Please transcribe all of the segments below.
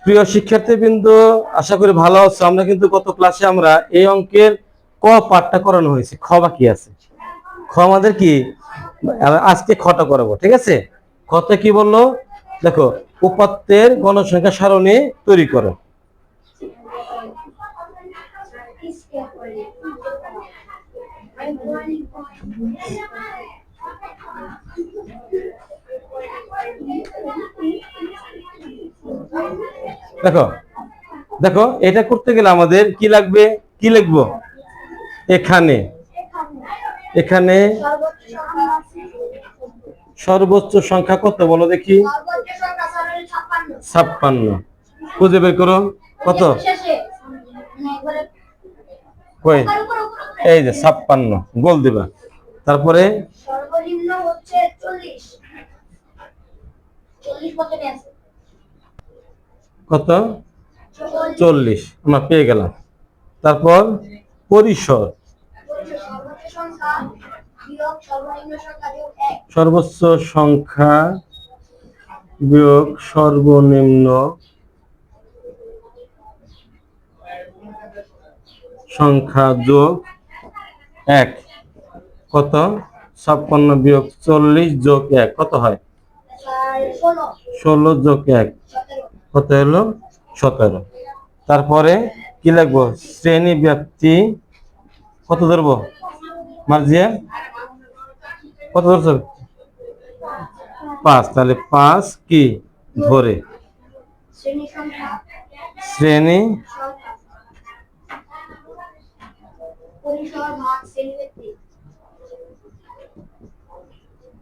প্রিয় শিক্ষার্থীবৃন্দ, আশা করি ভালো আছো। আমরা কিন্তু গত ক্লাসে আমরা এই অঙ্কের ক পাঠটা করানো হয়েছে, খ বাকি আছে। খ আমাদের কি আজকে খটা করাবো, ঠিক আছে? খতে কি বললো দেখো, উপাত্তের গণসংখ্যা সারণী তৈরি করো। দেখো দেখো এটা করতে গেলে আমাদের কি লাগবে, কি লিখবো? এখানে এখানে সর্বোচ্চ সংখ্যা কত বলো দেখি? 56। খুঁজে বের করো কত। কই, এই যে 56 গোল দিবা। তারপরে সর্বনিম্ন হচ্ছে 40। 40 কততে আছে? কত? 40 আমরা পেয়ে গেলাম। তারপর পরিসর, সর্বোচ্চ সংখ্যা বিয়োগ সর্বনিম্ন সংখ্যা যোগ 1। কত? 56 বিয়োগ 40 যোগ 1 কত হয়? 16 যোগ 1 কত হলো? 17। তারপরে কি লাগবো? শ্রেণী ব্যাপ্তি কত ধরবো মার্জিয়া? কত ধরছো? 5। তাহলে 5 কি ধরে শ্রেণী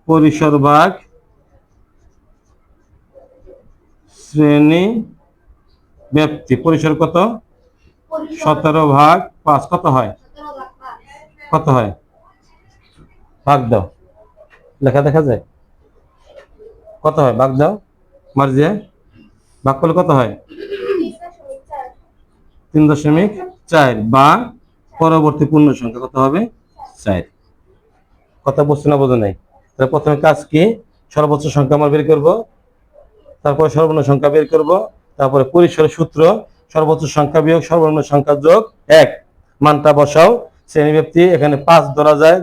পরিসর ভাগ শ্রেণী ব্যাপ্তি। পরিসর কত? 17 ভাগ 5 কত হয়? কত হয়? ভাগ দাও, লেখা দেখা যায় কত হয়? ভাগ দাও মার্জিয়া, ভাগ করলে কত হয়? 3.4 বা পরবর্তী পূর্ণ সংখ্যা কত হবে? 4। কথা বুঝছো না বোঝো নাই? তাহলে প্রথমে কাজ কি? সর্বোচ্চ সংখ্যা আমরা বের করব, তারপরে সর্বনিম্ন সংখ্যা বের করব, তারপরে পরিসরের সূত্র সর্বোচ্চ সংখ্যা বিয়োগ সর্বনিম্ন সংখ্যা যোগ 1, মানটা বসাও। শ্রেণী ব্যাপ্তি এখানে 5 ধরা যায়,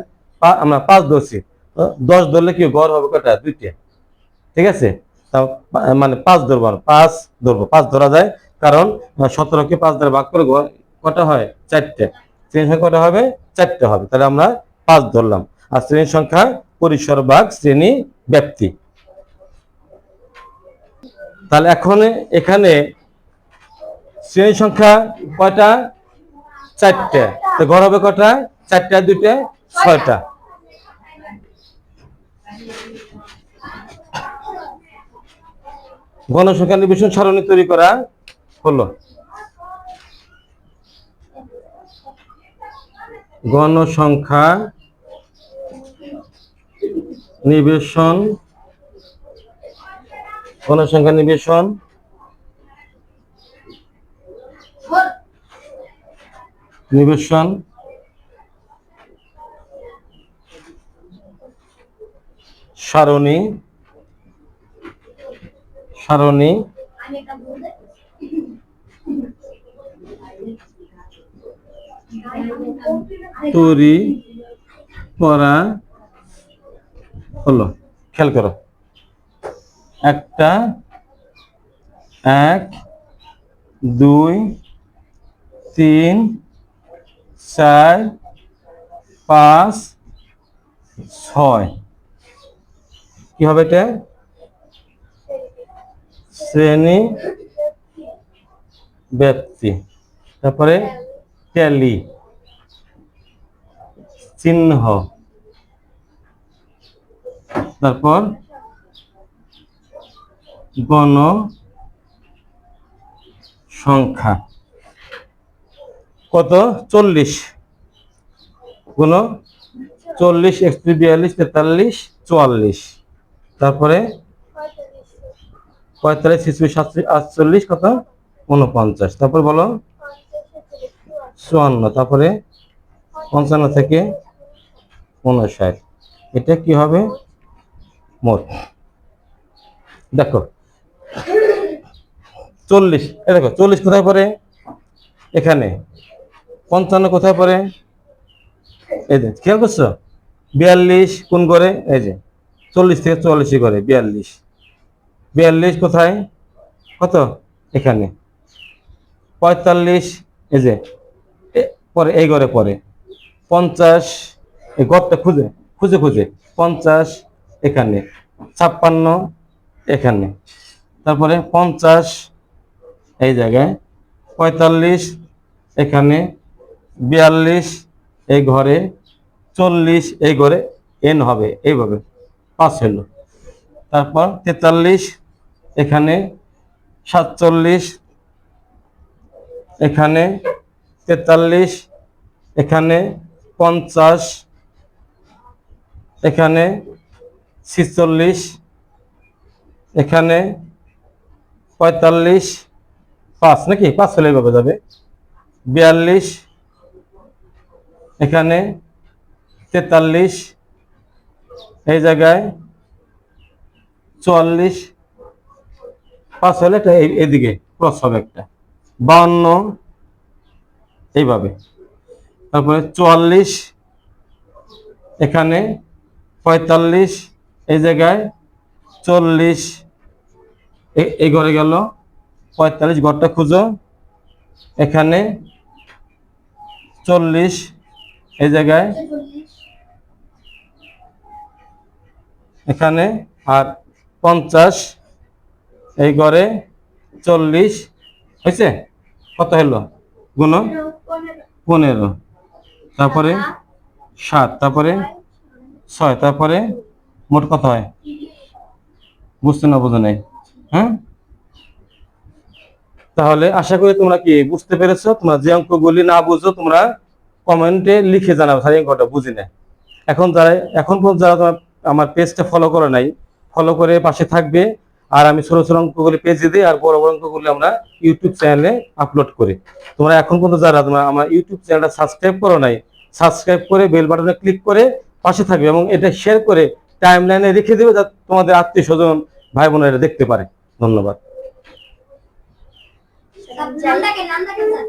আমরা 5 ধরছি, 10 ধরলে কি গড় হবে কয়টা? 2টা, ঠিক আছে? মানে 5 ধরবো, 5 ধরবো, 5 ধরা যায় কারণ 17কে 5 দ্বারা ভাগ করে কটা হয়? 4টে। শ্রেণী সংখ্যা কটা হবে? 4টে হবে। তাহলে আমরা 5 ধরলাম। আর শ্রেণী সংখ্যা পরিসর ভাগ শ্রেণী ব্যাপ্তি। তাহলে এখন এখানে শ্রেণী সংখ্যা কয়টা? 4টে। তো গড় হবে কটা? 4টে আর 2টে 6টা। গণসংখ্যা নির্বিশেষণ সারণী তৈরি করা হলো। গণসংখ্যা নিবেশন, গণসংখ্যা নিবেশন নিবেশন সারণী সারণী তৈরি করা হলো। খেয়াল করো, 1 2 3 4 5 6 কি হবে এটা? শ্রেণী ব্যাপ্তি। তারপরে ট্যালি চিহ্ন, তারপর গণ সংখ্যা কত? 40 গুণ 40 x 42 43 44, তারপরে 45 46 48 কত? 49, তারপর বলো 54, তারপরে 55 থেকে 59। এটা কি হবে? মোট। দেখো 40, এই দেখো 40 কোথায় পড়ে? এখানে। 55 কোথায় পড়ে? এই যে খেয়াল করছো? 42 কোন করে? এই যে 40 থেকে 44 করে 42। 42 কোথায়? কত? এখানে। 45 এই যে পরে এই ঘরে পড়ে। 50 এই ঘরটা খুঁজে খুঁজে খুঁজে 50 এখানে। 56 এখানে। তারপরে 50 এই জায়গায়। 45 এখানে। 42 এই ঘরে। 40 এই ঘরে। এন হবে এইভাবে 5 হলো। তারপর 43 এখানে। 47 এখানে। 43 এখানে। 50 এখানে। 46 এখানে। 45 5 নাকি 5 হলে এইভাবে যাবে। 42 এখানে। 43 এই জায়গায়। 44 5 হলে একটা এইদিকে ক্রস হবে একটা। 52 এইভাবে। তারপরে 44 এখানে। 45 এই জায়গায়। 40 এই ঘরে গেল। 45 ঘরটা খুঁজো। এখানে। 40 এই জায়গায়। 40 এখানে। আর 50 এই ঘরে। 40 হয়েছে? কত হলো? গুণ 15। তারপরে 7, তারপরে 6, তারপরে মোট কত হয়? বুঝতে না বোঝো নাই? হ্যাঁ, তাহলে আশা করি তোমরা কি বুঝতে পেরেছো। তোমরা যে অঙ্কগুলি না বুঝো তোমরা কমেন্টে লিখে জানাও স্যার এই অঙ্কটা বুঝি না। এখন পর্যন্ত যারা তোমার আমার পেজটা ফলো করে নাই, ফলো করে পাশে থাকবে। আর আমি ছোট ছোট অঙ্কগুলি পেজে দিই, আর বড় বড় অঙ্কগুলি আমরা ইউটিউব চ্যানেলে আপলোড করি। তোমরা এখন পর্যন্ত যারা তোমরা আমার ইউটিউব চ্যানেলটা সাবস্ক্রাইব করো নাই, সাবস্ক্রাইব করে বেল বাটনে ক্লিক করে পাশে থাকবে এবং এটা শেয়ার করে টাইম লাইনে রেখে দেবে, যাতে তোমাদের আত্মীয় স্বজন ভাই বোনেরা দেখতে পারে। ধন্যবাদ। নাম দেখে স্যার।